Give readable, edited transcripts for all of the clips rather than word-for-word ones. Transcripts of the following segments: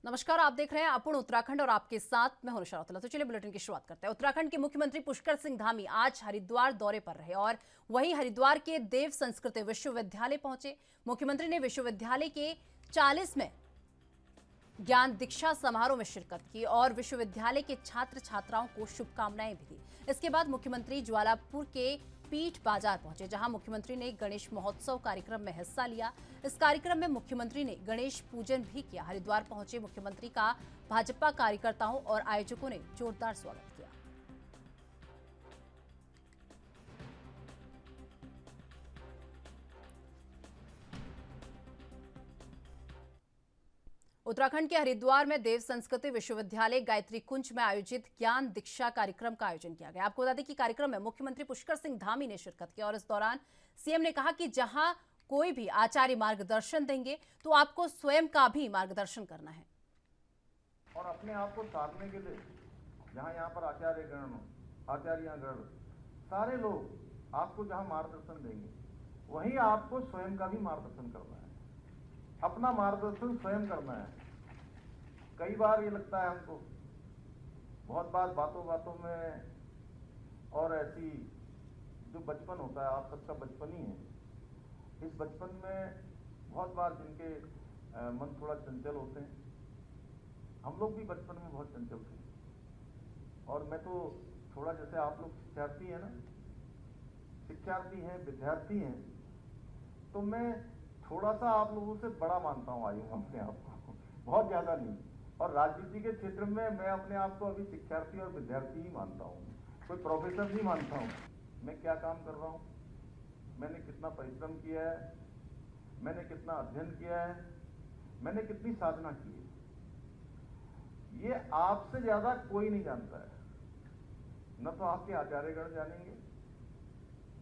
नमस्कार, आप देख रहे हैं अपूर्ण उत्तराखंड और आपके साथ मैं हूं निशा रौतेला। तो चलिए बुलेटिन की शुरुआत करते हैं। उत्तराखंड के मुख्यमंत्री पुष्कर सिंह धामी आज हरिद्वार दौरे पर रहे और वहीं हरिद्वार के देव संस्कृत विश्वविद्यालय पहुंचे। मुख्यमंत्री ने विश्वविद्यालय के 40वें ज्ञान दीक्षा समारोह में शिरकत की और विश्वविद्यालय के छात्र छात्राओं को शुभकामनाएं भी दी। इसके बाद मुख्यमंत्री ज्वालापुर के पीठ बाजार पहुंचे, जहां मुख्यमंत्री ने गणेश महोत्सव कार्यक्रम में हिस्सा लिया। इस कार्यक्रम में मुख्यमंत्री ने गणेश पूजन भी किया। हरिद्वार पहुंचे मुख्यमंत्री का भाजपा कार्यकर्ताओं और आयोजकों ने जोरदार स्वागत किया। उत्तराखंड के हरिद्वार में देव संस्कृति विश्वविद्यालय गायत्री कुंज में आयोजित ज्ञान दीक्षा कार्यक्रम का आयोजन किया गया। आपको बता दें कि कार्यक्रम में मुख्यमंत्री पुष्कर सिंह धामी ने शिरकत की और इस दौरान सीएम ने कहा कि जहां कोई भी आचार्य मार्गदर्शन देंगे तो आपको स्वयं का भी मार्गदर्शन करना है और अपने आप को साधने के लिए जहां यहाँ पर आचार्यगण सारे लोग आपको जहां मार्गदर्शन देंगे वहीं आपको स्वयं का भी मार्गदर्शन करना है। अपना मार्गदर्शन स्वयं करना है। कई बार ये लगता है हमको, बहुत बार बातों बातों में और ऐसी जो बचपन होता है, आप सबका बचपन ही है, इस बचपन में बहुत बार जिनके मन थोड़ा चंचल होते हैं, हम लोग भी बचपन में बहुत चंचल थे। और मैं तो थोड़ा, जैसे आप लोग शिक्षार्थी हैं ना, शिक्षार्थी हैं, विद्यार्थी हैं, तो मैं थोड़ा सा आप लोगों से बड़ा मानता हूँ आयु में अपने आप को, बहुत ज्यादा नहीं। और राजनीति के क्षेत्र में मैं अपने आप को अभी शिक्षार्थी और विद्यार्थी ही मानता हूँ, कोई प्रोफेसर नहीं मानता हूँ। मैं क्या काम कर रहा हूँ, मैंने कितना परिश्रम किया है, मैंने कितना अध्ययन किया है, मैंने कितनी साधना की है, ये आपसे ज्यादा कोई नहीं जानता है। न तो आपके आचार्यगण जानेंगे,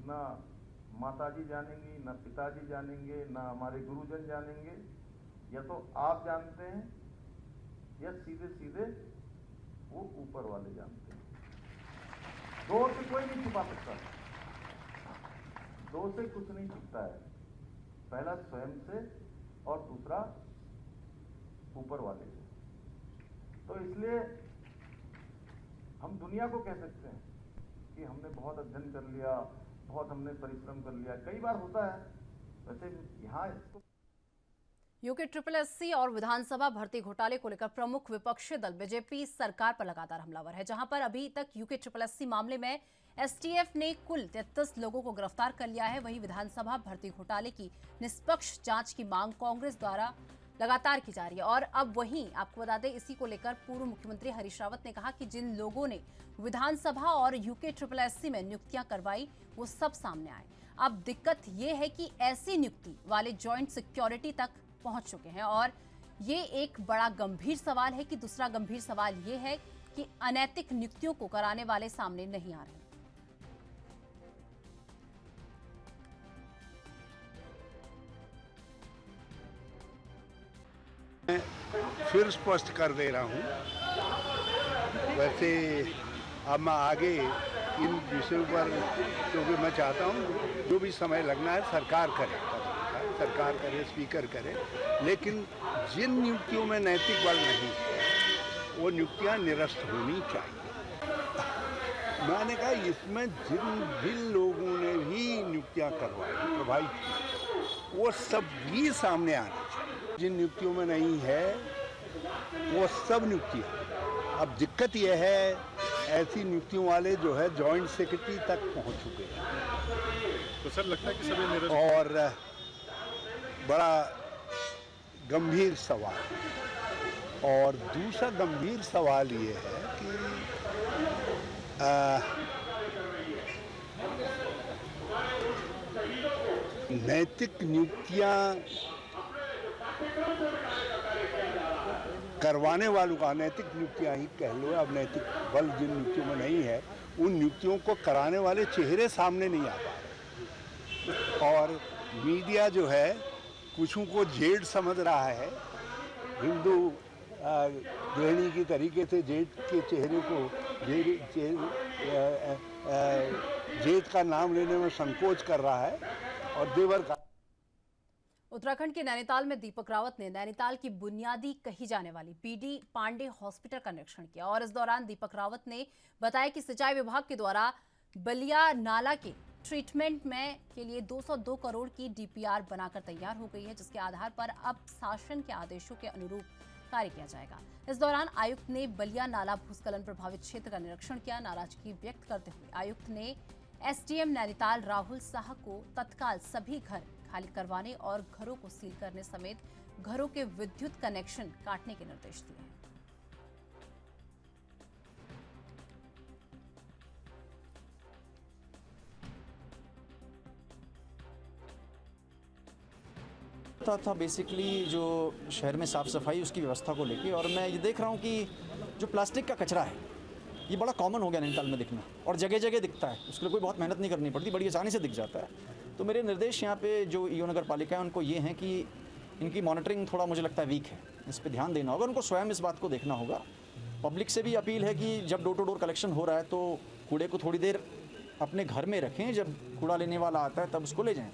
न माताजी जानेंगी, न पिताजी जानेंगे, न हमारे गुरुजन जानेंगे। या तो आप जानते हैं या सीधे सीधे वो ऊपर वाले जानते हैं। दो से कोई नहीं छुपा सकता, दो से कुछ नहीं छुपता है। पहला स्वयं से और दूसरा ऊपर वाले से। तो इसलिए हम दुनिया को कह सकते हैं कि हमने बहुत अध्ययन कर लिया, बहुत हमने परिश्रम कर लिया। कई बार होता है, वैसे यहाँ इसको यूके SSSC और विधानसभा भर्ती घोटाले को लेकर प्रमुख विपक्षी दल बीजेपी सरकार पर लगातार हमलावर है। जहां पर अभी तक यूके SSSC मामले में एसटीएफ ने कुल 33 लोगों को गिरफ्तार कर लिया है। वहीं विधानसभा भर्ती घोटाले की निष्पक्ष जांच की मांग कांग्रेस द्वारा लगातार की जा रही है। और अब वहीं आपको बता दें, इसी को लेकर पूर्व मुख्यमंत्री हरीश रावत ने कहा कि जिन लोगों ने विधानसभा और यूके SSSC में नियुक्तियां करवाई वो सब सामने आए। अब दिक्कत ये है कि ऐसी नियुक्ति वाले जॉइंट सिक्योरिटी तक पहुंच चुके हैं और ये एक बड़ा गंभीर सवाल है। कि दूसरा गंभीर सवाल ये है कि अनैतिक नियुक्तियों को कराने वाले सामने नहीं आ रहे। फिर स्पष्ट कर दे रहा हूँ। वैसे अब मैं आगे इन विषयों पर, क्योंकि मैं चाहता हूँ जो भी समय लगना है सरकार करे, स्पीकर करे, लेकिन जिन नियुक्तियों में नैतिक बल नहीं है वो नियुक्तियाँ निरस्त होनी चाहिए। मैंने कहा इसमें जिन लोगों ने भी नियुक्तियाँ करवाई, प्रभावित की, वो सब भी सामने आना चाहिए। जिन नियुक्तियों में नहीं है वो सब नियुक्तियाँ। अब दिक्कत यह है, ऐसी नियुक्तियों वाले जो है जॉइंट सेक्रेटरी तक पहुंच चुके हैं। तो सर लगता है कि सभी निरस्त। और बड़ा गंभीर सवाल, और दूसरा गंभीर सवाल ये है कि नैतिक नियुक्तियां करवाने वालों का, नैतिक नियुक्तियां ही कह लो, अब नैतिक बल जिन नियुक्तियों में नहीं है उन नियुक्तियों को कराने वाले चेहरे सामने नहीं आ पा रहे। और मीडिया जो है कुछों को जेठ समझ रहा है, हिंदू गृहिणी की तरीके से जेठ के चेहरे को जेठ का नाम लेने में संकोच कर रहा है, और देवर का उत्तराखंड के नैनीताल में दीपक रावत ने नैनीताल की बुनियादी कही जाने वाली बीडी पांडे हॉस्पिटल का निरीक्षण किया और इस दौरान दीपक रावत ने बताया कि सिंचाई विभाग के द्वारा बलिया नाला के ट्रीटमेंट में के लिए 202 करोड़ की डीपीआर बनाकर तैयार हो गई है, जिसके आधार पर अब शासन के आदेशों के अनुरूप कार्य किया जाएगा। इस दौरान आयुक्त ने बलिया नाला भूस्खलन प्रभावित क्षेत्र का निरीक्षण किया। नाराजगी व्यक्त करते हुए आयुक्त ने एसडीएम नैनीताल राहुल साह को तत्काल सभी घर खाली करवाने और घरों को सील करने समेत घरों के विद्युत कनेक्शन काटने के निर्देश दिए हैं। था बेसिकली जो शहर में साफ़ सफाई उसकी व्यवस्था को लेके, और मैं ये देख रहा हूँ कि जो प्लास्टिक का कचरा है ये बड़ा कॉमन हो गया नैनीताल में दिखना, और जगह जगह दिखता है। उसके लिए कोई बहुत मेहनत नहीं करनी पड़ती, बड़ी आसानी से दिख जाता है। तो मेरे निर्देश यहाँ पे जो ईओ नगर पालिका है उनको ये हैं कि इनकी मॉनिटरिंग थोड़ा मुझे लगता है वीक है, इस पर ध्यान देना होगा, उनको स्वयं इस बात को देखना होगा। पब्लिक से भी अपील है कि जब डोर टू डोर कलेक्शन हो रहा है तो कूड़े को थोड़ी देर अपने घर में रखें, जब कूड़ा लेने वाला आता है तब उसको ले जाएँ।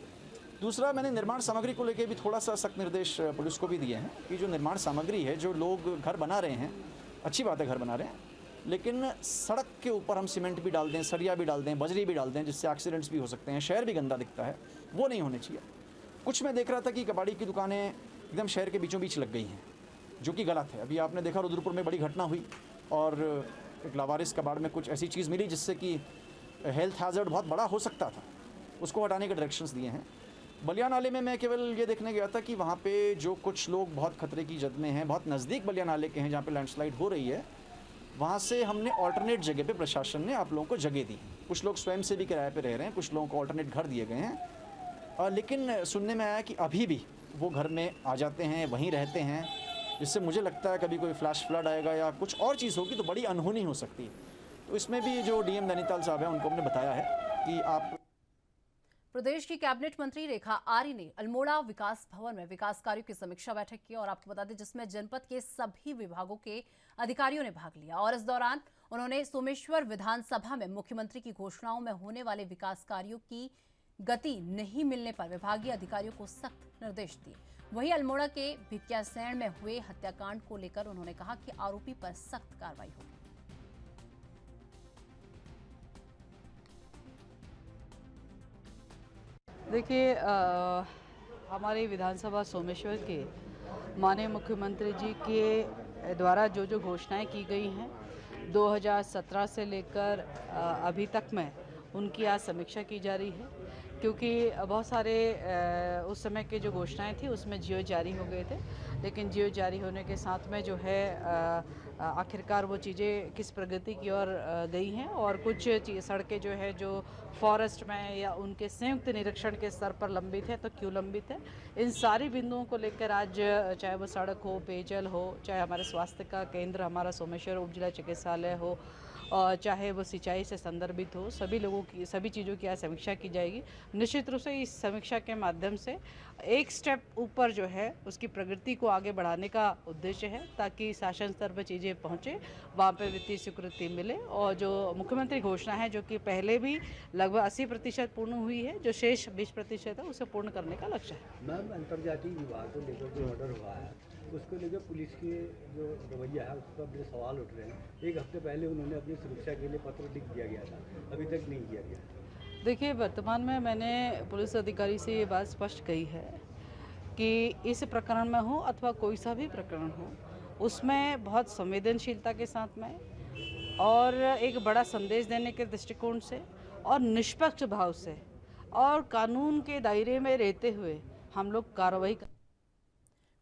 दूसरा, मैंने निर्माण सामग्री को लेकर भी थोड़ा सा सख्त निर्देश पुलिस को भी दिए हैं कि जो निर्माण सामग्री है, जो लोग घर बना रहे हैं, अच्छी बात है घर बना रहे हैं, लेकिन सड़क के ऊपर हम सीमेंट भी डाल दें, सरिया भी डाल दें, बजरी भी डाल दें, जिससे एक्सीडेंट्स भी हो सकते हैं, शहर भी गंदा दिखता है, वो नहीं होने चाहिए। कुछ मैं देख रहा था कि कबाड़ी की दुकानें एकदम शहर के बीचों बीच लग गई हैं, जो कि गलत है। अभी आपने देखा रुद्रपुर में बड़ी घटना हुई और एक लावारिस कबाड़ में कुछ ऐसी चीज़ मिली जिससे कि हेल्थ हैज़र्ड बहुत बड़ा हो सकता था, उसको हटाने के डायरेक्शंस दिए हैं। बलिया नाले में मैं केवल ये देखने गया था कि वहाँ पे जो कुछ लोग बहुत खतरे की जद में हैं, बहुत नज़दीक बलिया नाले के हैं जहाँ पे लैंडस्लाइड हो रही है, वहाँ से हमने ऑल्टरनेट जगह पे प्रशासन ने आप लोगों को जगह दी। कुछ लोग स्वयं से भी किराए पे रह रहे हैं, कुछ लोगों को ऑल्टरनेट घर दिए गए हैं, लेकिन सुनने में आया कि अभी भी वो घर में आ जाते हैं, वहीं रहते हैं, जिससे मुझे लगता है कभी कोई फ्लैश फ्लड आएगा या कुछ और चीज़ होगी तो बड़ी अनहोनी हो सकती है। तो इसमें भी जो डीएम नैनीताल साहब हैं उनको हमने बताया है कि आप। प्रदेश की कैबिनेट मंत्री रेखा आर्य ने अल्मोड़ा विकास भवन में विकास कार्यों की समीक्षा बैठक की और आपको बता दें जिसमें जनपद के सभी विभागों के अधिकारियों ने भाग लिया और इस दौरान उन्होंने सोमेश्वर विधानसभा में मुख्यमंत्री की घोषणाओं में होने वाले विकास कार्यों की गति नहीं मिलने पर विभागीय अधिकारियों को सख्त निर्देश दिए। वहीं अल्मोड़ा के भिकियासैंण में हुए हत्याकांड को लेकर उन्होंने कहा कि आरोपी पर सख्त कार्रवाई होगी। देखिए, हमारे विधानसभा सोमेश्वर के माननीय मुख्यमंत्री जी के द्वारा जो जो घोषणाएं की गई हैं 2017 से लेकर अभी तक में उनकी आज समीक्षा की जा रही है, क्योंकि बहुत सारे उस समय के जो घोषणाएं थी उसमें जियो जारी हो गए थे, लेकिन जियो जारी होने के साथ में जो है आखिरकार वो चीज़ें किस प्रगति की ओर गई हैं और कुछ सड़कें जो है जो फॉरेस्ट में या उनके संयुक्त निरीक्षण के स्तर पर लंबित है तो क्यों लंबित है, इन सारी बिंदुओं को लेकर आज चाहे वो सड़क हो, पेयजल हो, चाहे हमारे स्वास्थ्य का केंद्र हमारा सोमेश्वर उप जिला चिकित्सालय हो, और चाहे वो सिंचाई से संदर्भित हो, सभी लोगों की सभी चीज़ों की आज समीक्षा की जाएगी। निश्चित रूप से इस समीक्षा के माध्यम से एक स्टेप ऊपर जो है उसकी प्रगति को आगे बढ़ाने का उद्देश्य है, ताकि शासन स्तर पर चीज़ें पहुँचे, वहाँ पे वित्तीय स्वीकृति मिले और जो मुख्यमंत्री घोषणा है जो कि पहले भी लगभग 80% पूर्ण हुई है, जो शेष 20% है उसे पूर्ण करने का लक्ष्य है। मैम, अंतर्राज्यीय विवाद को लेकर जो ऑर्डर हुआ है उसको लेकर पुलिस के जो रवैया है उस पर बड़े सवाल उठ रहे हैं। एक हफ्ते पहले उन्होंने अपनी सुरक्षा के लिए पत्र लिख दिया गया था, अभी तक नहीं किया गया। देखिए, वर्तमान में मैंने पुलिस अधिकारी से ये बात स्पष्ट कही है कि इस प्रकरण में हो अथवा कोई सा भी प्रकरण हो, उसमें बहुत संवेदनशीलता के साथ में और एक बड़ा संदेश देने के दृष्टिकोण से और निष्पक्ष भाव से और कानून के दायरे में रहते हुए हम लोग कार्रवाई कर।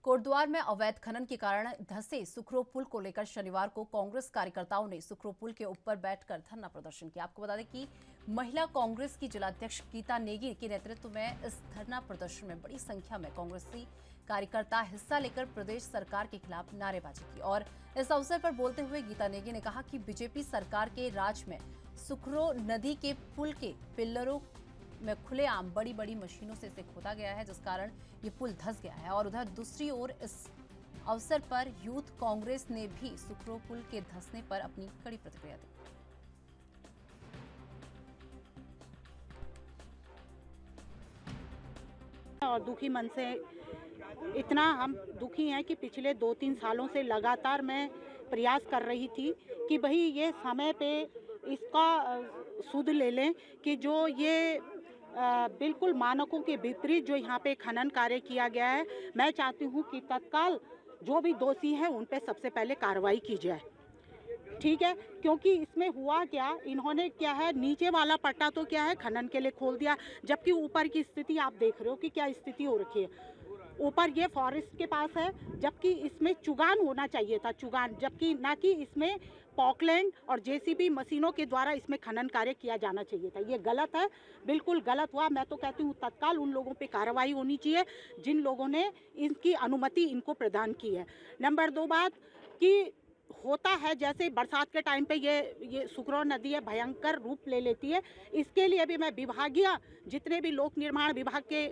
कोटद्वार में अवैध खनन के कारण धंसे सुखरो पुल को लेकर शनिवार को कांग्रेस कार्यकर्ताओं ने सुखरो पुल के ऊपर बैठकर धरना प्रदर्शन किया। आपको बता दें कि महिला कांग्रेस की जिलाध्यक्ष गीता नेगी के नेतृत्व में इस धरना प्रदर्शन में बड़ी संख्या में कांग्रेसी कार्यकर्ता हिस्सा लेकर प्रदेश सरकार के खिलाफ नारेबाजी की और इस अवसर पर बोलते हुए गीता नेगी ने कहा कि बीजेपी सरकार के राज में सुखरो नदी के पुल के पिल्लरों में खुलेआम बड़ी बड़ी मशीनों से इसे खोदा गया है, जिस कारण ये पुल धंस गया है। और उधर दूसरी ओर इस अवसर पर यूथ कांग्रेस ने भी सुखरो पुल के धंसने पर अपनी कड़ी प्रतिक्रिया दी। और दुखी मन से इतना हम दुखी हैं कि पिछले 2-3 सालों से लगातार मैं प्रयास कर रही थी कि भाई ये समय पे इसका सुध ले लें कि जो ये बिल्कुल मानकों के विपरीत जो यहाँ पे खनन कार्य किया गया है, मैं चाहती हूँ कि तत्काल जो भी दोषी हैं उन पे सबसे पहले कार्रवाई की जाए। ठीक है, क्योंकि इसमें हुआ क्या, इन्होंने क्या है नीचे वाला पट्टा तो क्या है खनन के लिए खोल दिया, जबकि ऊपर की स्थिति आप देख रहे हो कि क्या स्थिति हो रखी है। ऊपर ये फॉरेस्ट के पास है, जबकि इसमें चुगान होना चाहिए था, चुगान, जबकि ना कि इसमें पॉकलैंड और जेसीबी मशीनों के द्वारा इसमें खनन कार्य किया जाना चाहिए था। ये गलत है, बिल्कुल गलत हुआ। मैं तो कहती हूँ तत्काल उन लोगों पे कार्रवाई होनी चाहिए जिन लोगों ने इनकी अनुमति इनको प्रदान की है। नंबर 2 बात कि होता है जैसे बरसात के टाइम पे ये सुकरौर नदी है भयंकर रूप ले लेती है। इसके लिए भी मैं विभागीय जितने भी लोक निर्माण विभाग के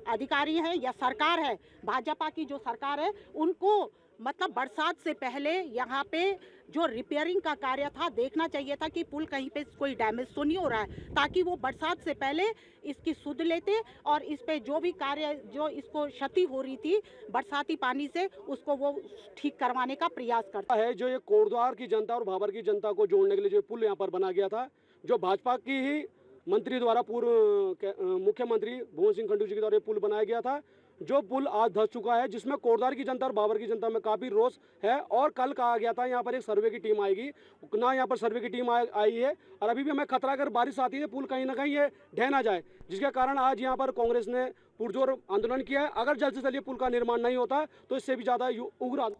अधिकारी हैं या सरकार है, भाजपा की जो सरकार है, उनको मतलब बरसात से पहले यहाँ पे जो रिपेयरिंग का कार्य था देखना चाहिए था कि पुल कहीं पे कोई डैमेज तो नहीं हो रहा है, ताकि वो बरसात से पहले इसकी सुध लेते और इस पे जो भी कार्य जो इसको क्षति हो रही थी बरसाती पानी से उसको वो ठीक करवाने का प्रयास करता है। जो ये कोटद्वार की जनता और भाबर की जनता को जोड़ने के लिए जो पुल यहाँ पर बना गया था, जो भाजपा की ही मंत्री द्वारा पूर्व मुख्यमंत्री भुवन सिंह खंडूरी जी के द्वारा पुल बनाया गया था, जो पुल आज धंस चुका है, जिसमें कोटद्वार की जनता और भाबर की जनता में काफ़ी रोष है। और कल कहा गया था यहाँ पर एक सर्वे की टीम आएगी, ना यहाँ पर सर्वे की टीम आई है और अभी भी हमें खतरा अगर बारिश आती है पुल कहीं ना कहीं ये ढह ना जाए, जिसके कारण आज यहाँ पर कांग्रेस ने पुरजोर आंदोलन किया है। अगर जल्द से जल्द पुल का निर्माण नहीं होता तो इससे भी ज़्यादा उग्र।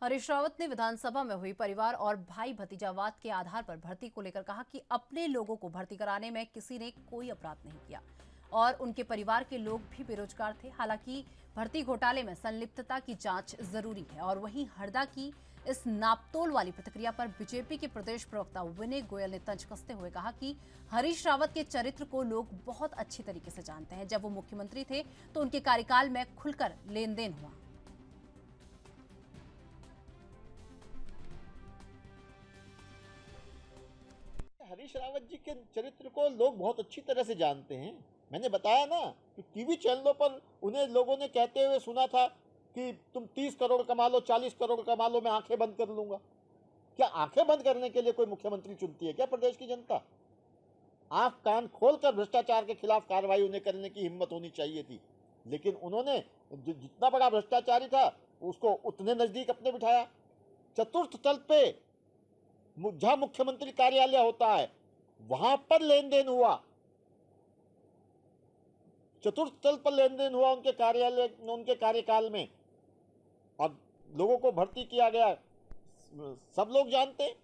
हरीश रावत ने विधानसभा में हुई परिवार और भाई भतीजावाद के आधार पर भर्ती को लेकर कहा कि अपने लोगों को भर्ती कराने में किसी ने कोई अपराध नहीं किया और उनके परिवार के लोग भी बेरोजगार थे। हालांकि भर्ती घोटाले में संलिप्तता की जांच जरूरी है। और वहीं हरदा की इस नापतोल वाली प्रतिक्रिया पर बीजेपी के प्रदेश प्रवक्ता विनय गोयल ने तंज कसते हुए कहा कि हरीश रावत के चरित्र को लोग बहुत अच्छी तरीके से जानते हैं। जब वो मुख्यमंत्री थे तो उनके कार्यकाल में खुलकर लेन देन हुआ। हरीश रावत जी के चरित्र को लोग बहुत अच्छी तरह से जानते हैं। मैंने बताया ना कि टीवी चैनलों पर उन्हें लोगों ने कहते हुए सुना था कि तुम 30 करोड़ कमा लो, 40 करोड़ कमा लो, मैं आंखें बंद कर लूंगा। क्या आंखें बंद करने के लिए कोई मुख्यमंत्री चुनती है क्या प्रदेश की जनता? आंख कान खोलकर भ्रष्टाचार के खिलाफ कार्रवाई उन्हें करने की हिम्मत होनी चाहिए थी, लेकिन उन्होंने जितना बड़ा भ्रष्टाचारी था उसको उतने नजदीक अपने बिठाया। चतुर्थ तल पे जहां मुख्यमंत्री कार्यालय होता है वहां पर लेन देन हुआ, चतुर्थ तल पर लेन देन हुआ उनके कार्यालय, उनके कार्यकाल में, और लोगों को भर्ती किया गया, सब लोग जानते हैं।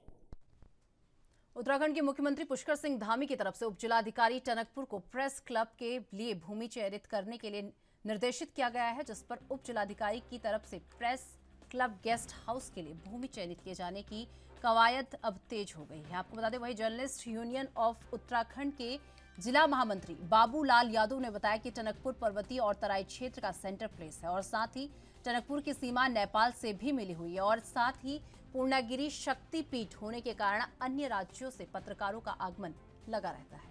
उत्तराखंड के मुख्यमंत्री पुष्कर सिंह धामी की तरफ से उपजिलाधिकारी टनकपुर को प्रेस क्लब के लिए भूमि चयनित करने के लिए निर्देशित किया गया है, जिस पर उपजिलाधिकारी की तरफ से प्रेस क्लब गेस्ट हाउस के लिए भूमि चयनित किए जाने की कवायद अब तेज हो गई है। आपको बता दें, वही जर्नलिस्ट यूनियन ऑफ उत्तराखंड के जिला महामंत्री बाबूलाल यादव ने बताया कि टनकपुर पर्वतीय और तराई क्षेत्र का सेंटर प्लेस है और साथ ही टनकपुर की सीमा नेपाल से भी मिली हुई है और साथ ही पूर्णागिरी शक्तिपीठ होने के कारण अन्य राज्यों से पत्रकारों का आगमन लगा रहता है।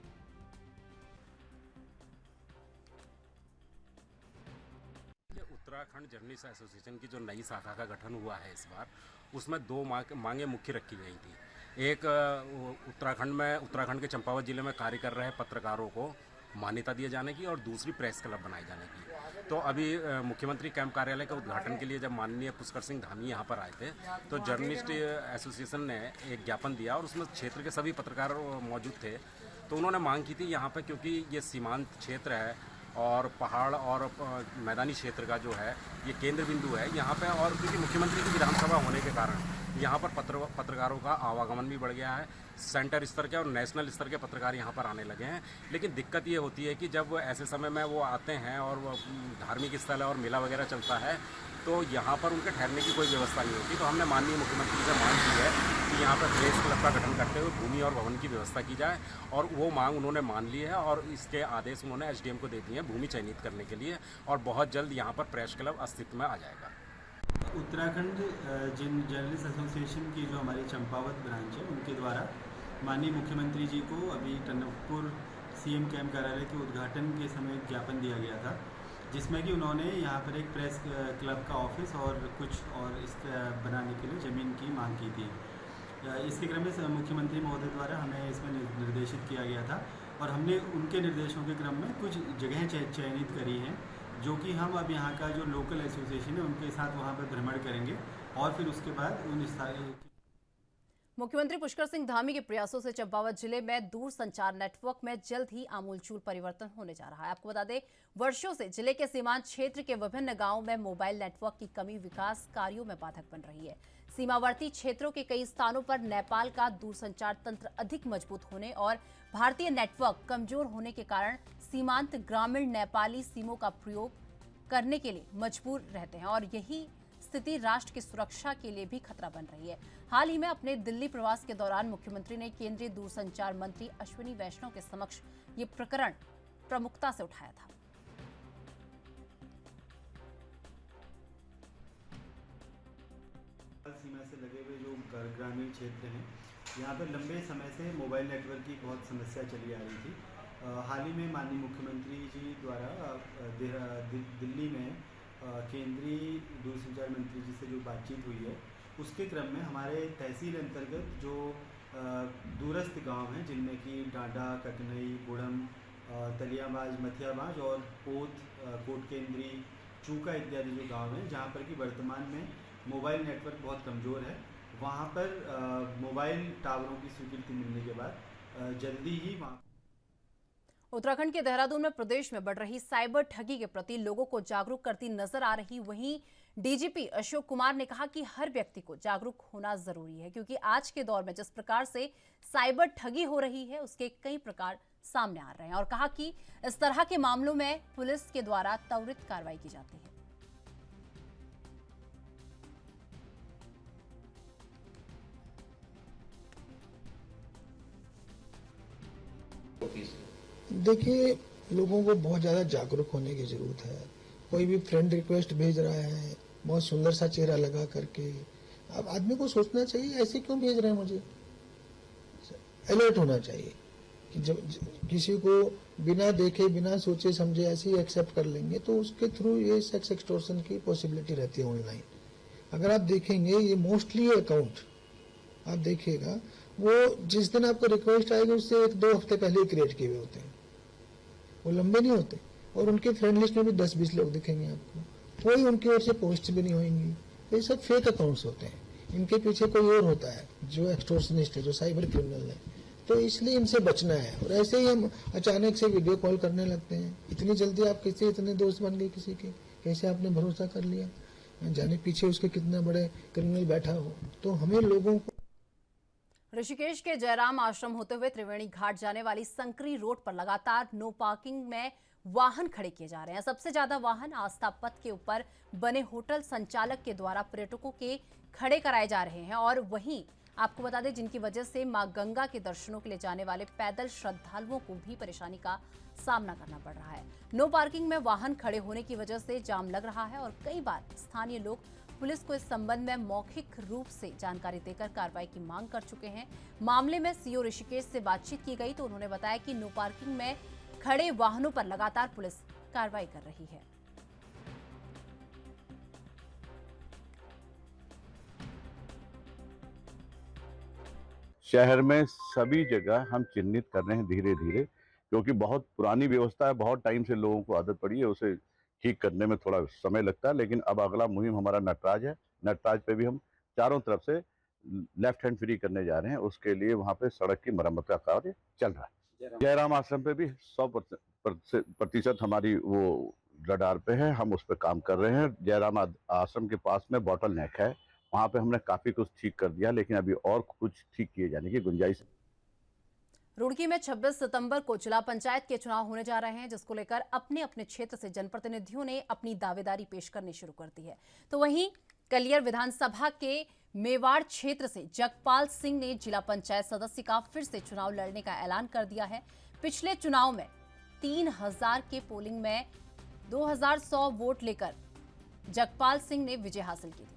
उत्तराखंड जर्नलिस्ट एसोसिएशन की जो नई शाखा का गठन हुआ है इस बार, उसमें 2 मांगे मुख्य रखी गई थी। एक, उत्तराखंड के चंपावत जिले में कार्य कर रहे पत्रकारों को मान्यता दिए जाने की और दूसरी प्रेस क्लब बनाए जाने की। तो अभी मुख्यमंत्री कैंप कार्यालय के उद्घाटन के लिए जब माननीय पुष्कर सिंह धामी यहाँ पर आए थे तो जर्नलिस्ट एसोसिएशन ने एक ज्ञापन दिया और उसमें क्षेत्र के सभी पत्रकार मौजूद थे। तो उन्होंने मांग की थी यहाँ पर, क्योंकि ये सीमांत क्षेत्र है और पहाड़ और मैदानी क्षेत्र का जो है ये केंद्र बिंदु है यहाँ पे, और क्योंकि मुख्यमंत्री की विधानसभा होने के कारण यहाँ पर पत्रकारों का आवागमन भी बढ़ गया है। सेंटर स्तर के और नेशनल स्तर के पत्रकार यहाँ पर आने लगे हैं। लेकिन दिक्कत ये होती है कि जब ऐसे समय में वो आते हैं और वो धार्मिक स्थल है और मेला वगैरह चलता है तो यहाँ पर उनके ठहरने की कोई व्यवस्था नहीं होती। तो हमने माननीय मुख्यमंत्री से मांग की है कि यहाँ पर प्रेस क्लब का गठन करते हुए भूमि और भवन की व्यवस्था की जाए, और वो मांग उन्होंने मान ली है और इसके आदेश उन्होंने एसडीएम को दे दिए हैं भूमि चयनित करने के लिए, और बहुत जल्द यहाँ पर प्रेस क्लब अस्तित्व में आ जाएगा। उत्तराखंड जर्नलिस्ट एसोसिएशन की जो हमारी चंपावत ब्रांच है उनके द्वारा माननीय मुख्यमंत्री जी को अभी टनकपुर सीएम कैंप कार्यालय के उद्घाटन के समय ज्ञापन दिया गया था जिसमें कि उन्होंने यहाँ पर एक प्रेस क्लब का ऑफिस और कुछ और इस बनाने के लिए ज़मीन की मांग की थी। इसके क्रम में मुख्यमंत्री महोदय द्वारा हमें इसमें निर्देशित किया गया था और हमने उनके निर्देशों के क्रम में कुछ जगहें चयनित करी हैं, जो कि हम अब यहाँ का जो लोकल एसोसिएशन है उनके साथ वहाँ पर भ्रमण करेंगे और फिर उसके बाद उन मुख्यमंत्री पुष्कर सिंह धामी के प्रयासों से चंपावत जिले में दूरसंचार नेटवर्क में जल्द ही आमूलचूल परिवर्तन होने जा रहा है। आपको बता दें, वर्षों से जिले के सीमांत क्षेत्र के विभिन्न गांवों में मोबाइल नेटवर्क की कमी विकास कार्यों में बाधक बन रही है। सीमावर्ती क्षेत्रों के कई स्थानों पर नेपाल का दूरसंचार तंत्र अधिक मजबूत होने और भारतीय नेटवर्क कमजोर होने के कारण सीमांत ग्रामीण नेपाली सिमों का प्रयोग करने के लिए मजबूर रहते हैं और यही स्थिति राष्ट्र की सुरक्षा के लिए भी खतरा बन रही है। हाल ही में अपने दिल्ली प्रवास के दौरान मुख्यमंत्री ने केंद्रीय दूरसंचार मंत्री अश्विनी वैष्णव के समक्ष ये प्रकरण प्रमुखता से उठाया था। सीमा से लगे हुए जो ग्रामीण क्षेत्र हैं, यहाँ पर लंबे समय से मोबाइल नेटवर्क की बहुत समस्या चली आ रही थी। हाल ही में माननीय मुख्यमंत्री जी द्वारा दिल्ली में केंद्रीय दूरसंचार मंत्री जी से जो बातचीत हुई है, उसके क्रम में हमारे तहसील अंतर्गत जो दूरस्थ गांव हैं, जिनमें कि डांडा, कटनई, बुड़म, तलियाबाज, मथियाबाज और पोत, कोटकेंद्री, चूका इत्यादि जो गांव हैं, जहां पर कि वर्तमान में मोबाइल नेटवर्क बहुत कमज़ोर है, वहां पर मोबाइल टावरों की स्वीकृति मिलने के बाद जल्दी ही वहाँ उत्तराखंड के देहरादून में प्रदेश में बढ़ रही साइबर ठगी के प्रति लोगों को जागरूक करती नजर आ रही वहीं डीजीपी अशोक कुमार ने कहा कि हर व्यक्ति को जागरूक होना जरूरी है, क्योंकि आज के दौर में जिस प्रकार से साइबर ठगी हो रही है उसके कई प्रकार सामने आ रहे हैं और कहा कि इस तरह के मामलों में पुलिस के द्वारा त्वरित कार्रवाई की जाती है। देखिए, लोगों को बहुत ज़्यादा जागरूक होने की ज़रूरत है। कोई भी फ्रेंड रिक्वेस्ट भेज रहा है बहुत सुंदर सा चेहरा लगा करके, अब आदमी को सोचना चाहिए ऐसे क्यों भेज रहे हैं, मुझे अलर्ट होना चाहिए कि जब किसी को बिना देखे बिना सोचे समझे ऐसे ही एक्सेप्ट कर लेंगे तो उसके थ्रू ये सेक्स एक्सटॉर्शन की पॉसिबिलिटी रहती है ऑनलाइन। अगर आप देखेंगे ये मोस्टली अकाउंट आप देखिएगा, वो जिस दिन आपको रिक्वेस्ट आएगी उससे 1-2 हफ्ते पहले ही क्रिएट किए हुए होते हैं, वो लंबे नहीं होते और उनके फ्रेंड लिस्ट में भी 10-20 लोग दिखेंगे आपको, कोई उनकी ओर से पोस्ट भी नहीं होंगी। ये सब फेक अकाउंट्स होते हैं, इनके पीछे कोई और होता है जो एक्सटॉर्शनिस्ट है, जो साइबर क्रिमिनल है, तो इसलिए इनसे बचना है। और ऐसे ही हम अचानक से वीडियो कॉल करने लगते हैं, इतनी जल्दी आप किसी इतने दोस्त बन गए किसी के, कैसे आपने भरोसा कर लिया, जाने पीछे उसके कितना बड़े क्रिमिनल बैठा हो। तो हमें लोगों को ऋषिकेश के जयराम आश्रम होते हुए त्रिवेणी घाट जाने वाली संकरी रोड पर लगातार नो पार्किंग में वाहन खड़े किए जा रहे हैं। सबसे ज्यादा वाहन आस्था पथ के ऊपर बने होटल संचालक के द्वारा पर्यटकों के खड़े कराए जा रहे हैं और वहीं आपको बता दें जिनकी वजह से मां गंगा के दर्शनों के लिए जाने वाले पैदल श्रद्धालुओं को भी परेशानी का सामना करना पड़ रहा है। नो पार्किंग में वाहन खड़े होने की वजह से जाम लग रहा है और कई बार स्थानीय लोग पुलिस को इस संबंध में मौखिक रूप से जानकारी देकर कार्रवाई की मांग कर चुके हैं। मामले में सीओ ऋषिकेश से बातचीत की गई तो उन्होंने बताया कि नो पार्किंग में खड़े वाहनों पर लगातार पुलिस कार्रवाई कर रही है। शहर में सभी जगह हम चिन्हित कर रहे हैं धीरे धीरे, क्योंकि बहुत पुरानी व्यवस्था है, बहुत टाइम से लोगों को आदत पड़ी है, उसे ठीक करने में थोड़ा समय लगता है। लेकिन अब अगला मुहिम हमारा नटराज है, नटराज पे भी हम चारों तरफ से लेफ्ट हैंड फ्री करने जा रहे हैं, उसके लिए वहाँ पे सड़क की मरम्मत का कार्य चल रहा है। जयराम आश्रम पे भी 100% हमारी वो रडार पे है, हम उस पर काम कर रहे हैं। जयराम आश्रम के पास में बॉटल नेक है, वहाँ पे हमने काफी कुछ ठीक कर दिया, लेकिन अभी और कुछ ठीक किए जाने की गुंजाइश। रुड़की में 26 सितंबर को जिला पंचायत के चुनाव होने जा रहे हैं, जिसको लेकर अपने अपने क्षेत्र से जनप्रतिनिधियों ने अपनी दावेदारी पेश करनी शुरू कर दी है। तो वहीं कलियर विधानसभा के मेवाड़ क्षेत्र से जगपाल सिंह ने जिला पंचायत सदस्य का फिर से चुनाव लड़ने का ऐलान कर दिया है। पिछले चुनाव में 3000 के पोलिंग में 2100 वोट लेकर जगपाल सिंह ने विजय हासिल की थी।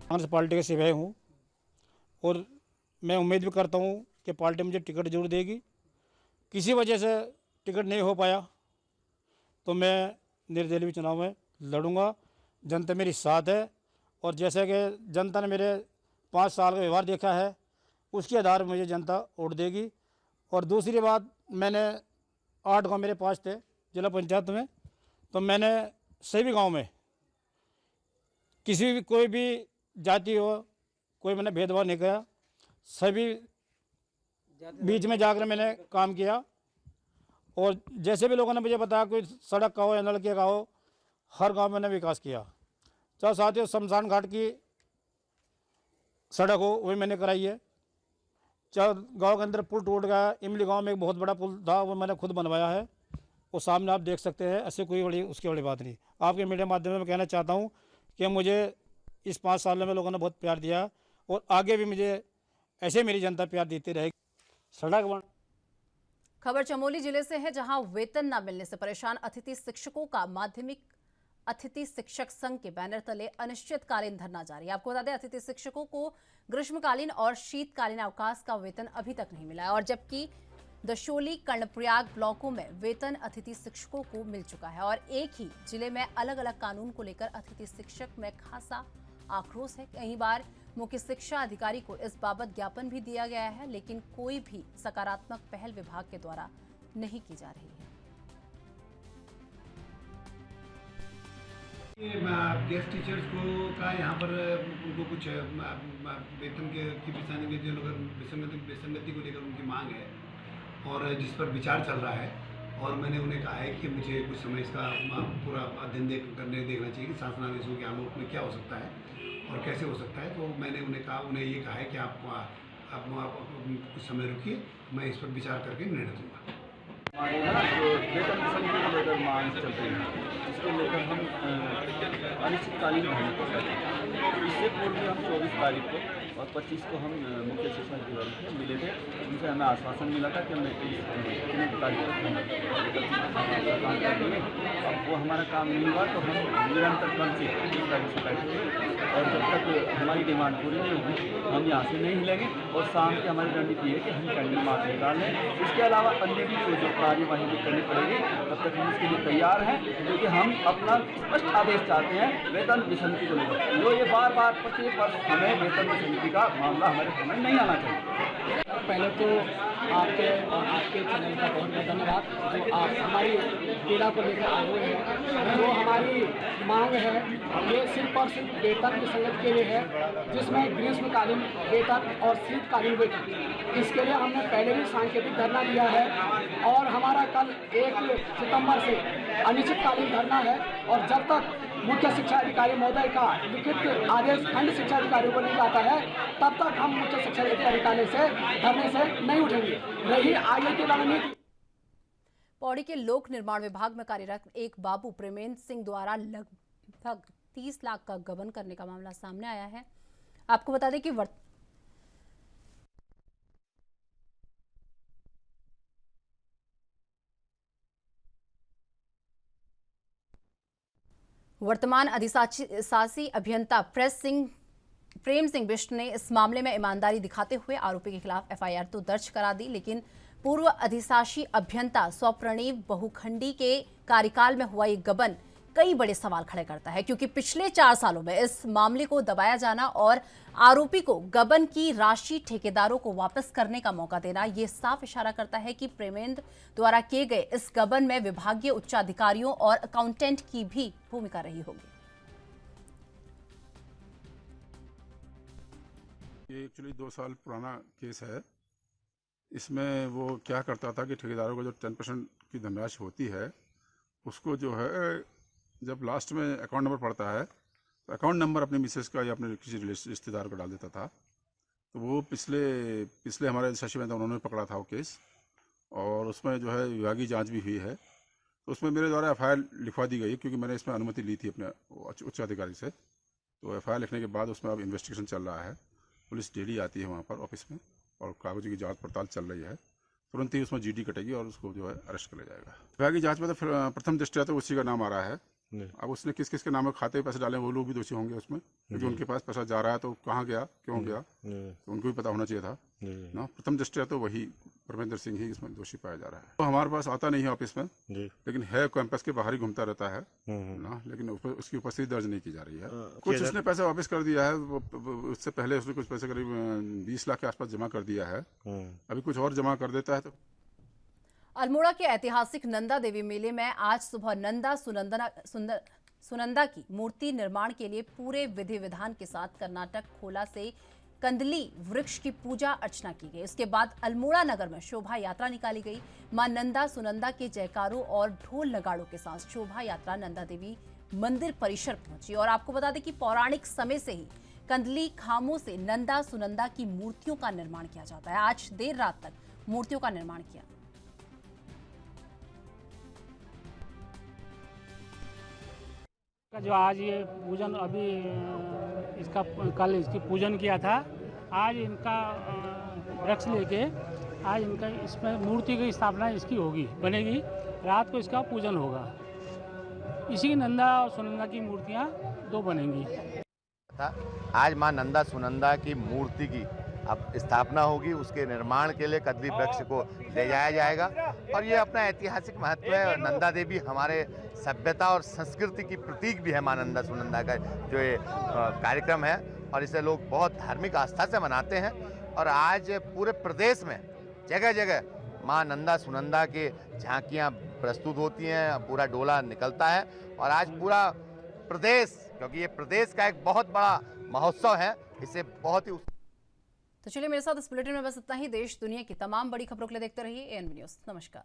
कांग्रेस पार्टी का सिपाही हूँ और मैं उम्मीद भी करता हूँ कि पार्टी मुझे टिकट जरूर देगी। किसी वजह से टिकट नहीं हो पाया तो मैं निर्दलीय चुनाव में लड़ूंगा। जनता मेरी साथ है और जैसे कि जनता ने मेरे 5 साल का व्यवहार देखा है उसके आधार पर मुझे जनता वोट देगी। और दूसरी बात, मैंने 8 गांव मेरे पास थे जिला पंचायत में, तो मैंने सभी गांव में किसी भी कोई भी जाति हो कोई मैंने भेदभाव नहीं किया, सभी बीच में जाकर मैंने काम किया। और जैसे भी लोगों ने मुझे बताया कोई सड़क का हो या नलके का हो, हर गांव में मैंने विकास किया। चाहे साथियों शमशान घाट की सड़क हो वही मैंने कराई है, चाहे गांव के अंदर पुल टूट गया, इमली गांव में एक बहुत बड़ा पुल था वो मैंने खुद बनवाया है, वो सामने आप देख सकते हैं। ऐसे कोई बड़ी बात नहीं। आपके मीडिया माध्यम से मैं कहना चाहता हूँ कि मुझे इस 5 साल में लोगों ने बहुत प्यार दिया और आगे भी मुझे ऐसे मेरी जनता प्यार देती रहेगी। सड़क बन खबर चमोली जिले से है, जहां वेतन न मिलने से परेशान अतिथि शिक्षकों का माध्यमिक अतिथि शिक्षक संघ के बैनर तले अनिश्चितकालीन धरना जारी है। आपको बता दें, अतिथि शिक्षकों को ग्रीष्मकालीन और शीतकालीन अवकाश का वेतन अभी तक नहीं मिला है और जबकि दशोली कर्णप्रयाग ब्लॉकों में वेतन अतिथि शिक्षकों को मिल चुका है और एक ही जिले में अलग अलग कानून को लेकर अतिथि शिक्षक में खासा आक्रोश है। कई बार मुख्य शिक्षा अधिकारी को इस बाबत ज्ञापन भी दिया गया है, लेकिन कोई भी सकारात्मक पहल विभाग के द्वारा नहीं की जा रही है। गेस्ट टीचर्स को का यहाँ पर उनको कुछ वेतन के पिछाने में जो लोग विसंगति को लेकर उनकी मांग है और जिस पर विचार चल रहा है, और मैंने उन्हें कहा है कि मुझे कुछ समय इसका पूरा अध्ययन देखना चाहिए कि शासनादेशों के आलोक में क्या हो सकता है और कैसे हो सकता है। तो मैंने उन्हें ये कहा है कि आप कुछ समय रुकिए, मैं इस पर विचार करके निर्णय दूँगा। हमारे यहाँ जो वेतन संख्या को लेकर मांग चल रही है, इसको लेकर हम अनिश्चितकालीन धरने पर बैठे हैं। इससे पूर्व हम 24 तारीख को और 25 को हम मुख्य शिक्षा अधिकारी से मिले थे। उनसे हमें आश्वासन मिला था कि हमें 3 तारीख तक काम करेंगे। अब वो हमारा काम नहीं हुआ तो हम निरंतर कल से 3 तारीख से बैठे थे और जब तक हमारी डिमांड पूरी नहीं होगी हम यहाँ से नहीं हिलेंगे। और शाम की हमारी रणनीति है कि हम कैंडल मार्च निकाल लें। इसके अलावा अन्य भी जो कार्यवाही भी करनी पड़ेगी, तब तक हम इसके लिए तैयार हैं, क्योंकि हम अपना स्पष्ट आदेश चाहते हैं वेतन विसंगति को लेकर। जो ये बार प्रत्येक वर्ष हमें वेतन विसंगति का मामला हमारे समझ नहीं आना चाहिए। पहले तो आपके और आपके चैनल का बहुत बहुत धन्यवाद जो आप हमारी पीड़ा को लेकर आए हुए हैं। जो हमारी मांग है ये सिर्फ और सिर्फ वेतन विसंगति के लिए है, जिसमें ग्रीष्मकालीन वेतन और शीतकालीन वेतन, इसके लिए हमने पहले भी सांकेतिक धरना दिया है और हमारा कल 1 सितंबर से अनिश्चितकालीन धरना है। और जब तक मुख्य शिक्षा अधिकारी महोदय का लिखित आदेश खंड शिक्षा अधिकारियों को नहीं जाता है तब तक हम मुख्य शिक्षा अधिकारी से धरने से नहीं उठेंगे। रही आगे की रणनीति। पौड़ी के लोक निर्माण विभाग में कार्यरत एक बाबू प्रेमेंद्र सिंह द्वारा लगभग 30 लाख का गबन करने का मामला सामने आया है। आपको बता दें कि वर्तमान अधिशासी अभियंता प्रेम सिंह बिष्ट ने इस मामले में ईमानदारी दिखाते हुए आरोपी के खिलाफ एफआईआर तो दर्ज करा दी, लेकिन पूर्व अधिशासी अभियंता स्वप्रणीव बहुखंडी के कार्यकाल में हुआ ये गबन कई बड़े सवाल खड़े करता है, क्योंकि पिछले 4 सालों में इस मामले को दबाया जाना और आरोपी को गबन की राशि ठेकेदारों को वापस करने का मौका देना ये साफ इशारा करता है कि प्रेमेंद्र द्वारा किए गए इस गबन में विभागीय उच्चाधिकारियों और अकाउंटेंट की भी भूमिका रही होगी। ये एक्चुअली 2 साल पुराना केस है। इसमें वो क्या करता था कि ठेकेदारों को जो 10% की धनराशि होती है उसको जो है जब लास्ट में अकाउंट नंबर पड़ता है तो अकाउंट नंबर अपने मिसेस का या अपने किसी रिश्तेदार को डाल देता था। तो वो पिछले हमारे शशि मेहता उन्होंने पकड़ा था वो केस, और उसमें जो है विभागीय जांच भी हुई है। तो उसमें मेरे द्वारा एफआईआर लिखवा दी गई, क्योंकि मैंने इसमें अनुमति ली थी अपने उच्च अधिकारी से। तो एफआईआर लिखने के बाद उसमें अब इन्वेस्टिगेशन चल रहा है। पुलिस डेली आती है वहाँ पर ऑफिस में और कागजों की जाँच पड़ताल चल रही है। तुरंत ही उसमें जीडी कटेगी और उसको जो है अरेस्ट कर लिया जाएगा। विभागीय जाँच में तो प्रथम दृष्टया तो उसी का नाम आ रहा है, अब उसने किस किस के नाम में खाते में पैसे डाले वो लोग भी दोषी होंगे उसमें, क्योंकि उनके पास पैसा जा रहा है तो कहाँ गया, क्यों गया, तो उनको भी पता होना चाहिए था ना। प्रथम दृष्टया तो वही परमेंद्र सिंह ही इसमें दोषी पाया जा रहा है। तो हमारे पास आता नहीं है ऑफिस में, लेकिन है कैंपस के बाहर ही घूमता रहता है ना, लेकिन उसकी उपस्थिति दर्ज नहीं की जा रही है। कुछ उसने पैसा वापस कर दिया है, उससे पहले उसने कुछ पैसे करीब 20 लाख के आसपास जमा कर दिया है, अभी कुछ और जमा कर देता है। तो अल्मोड़ा के ऐतिहासिक नंदा देवी मेले में आज सुबह नंदा सुनंदा की मूर्ति निर्माण के लिए पूरे विधि विधान के साथ कर्नाटक खोला से कंदली वृक्ष की पूजा अर्चना की गई। उसके बाद अल्मोड़ा नगर में शोभा यात्रा निकाली गई। मां नंदा सुनंदा के जयकारों और ढोल नगाड़ों के साथ शोभा यात्रा नंदा देवी मंदिर परिसर पहुंची। और आपको बता दें कि पौराणिक समय से ही कंदली खामों से नंदा सुनंदा की मूर्तियों का निर्माण किया जाता है। आज देर रात तक मूर्तियों का निर्माण किया। जो आज ये पूजन अभी इसका कल इसकी पूजन किया था, आज इनका वृक्ष लेके आज इनका इसमें मूर्ति की स्थापना इसकी होगी, बनेगी। रात को इसका पूजन होगा। इसी नंदा और सुनंदा की मूर्तियाँ 2 बनेंगी। आज मां नंदा सुनंदा की मूर्ति की अब स्थापना होगी, उसके निर्माण के लिए कदली वृक्ष को ले जाया जाएगा और ये अपना ऐतिहासिक महत्व है। नंदा देवी हमारे सभ्यता और संस्कृति की प्रतीक भी है। मां नंदा सुनंदा का जो ये कार्यक्रम है और इसे लोग बहुत धार्मिक आस्था से मनाते हैं और आज पूरे प्रदेश में जगह जगह मां नंदा सुनंदा के झांकियाँ प्रस्तुत होती हैं, पूरा डोला निकलता है और आज पूरा प्रदेश, क्योंकि ये प्रदेश का एक बहुत बड़ा महोत्सव है, इसे बहुत ही। तो चलिए मेरे साथ इस बुलेटिन में बस इतना ही। देश दुनिया की तमाम बड़ी खबरों के लिए देखते रहिए ANV न्यूज़। नमस्कार।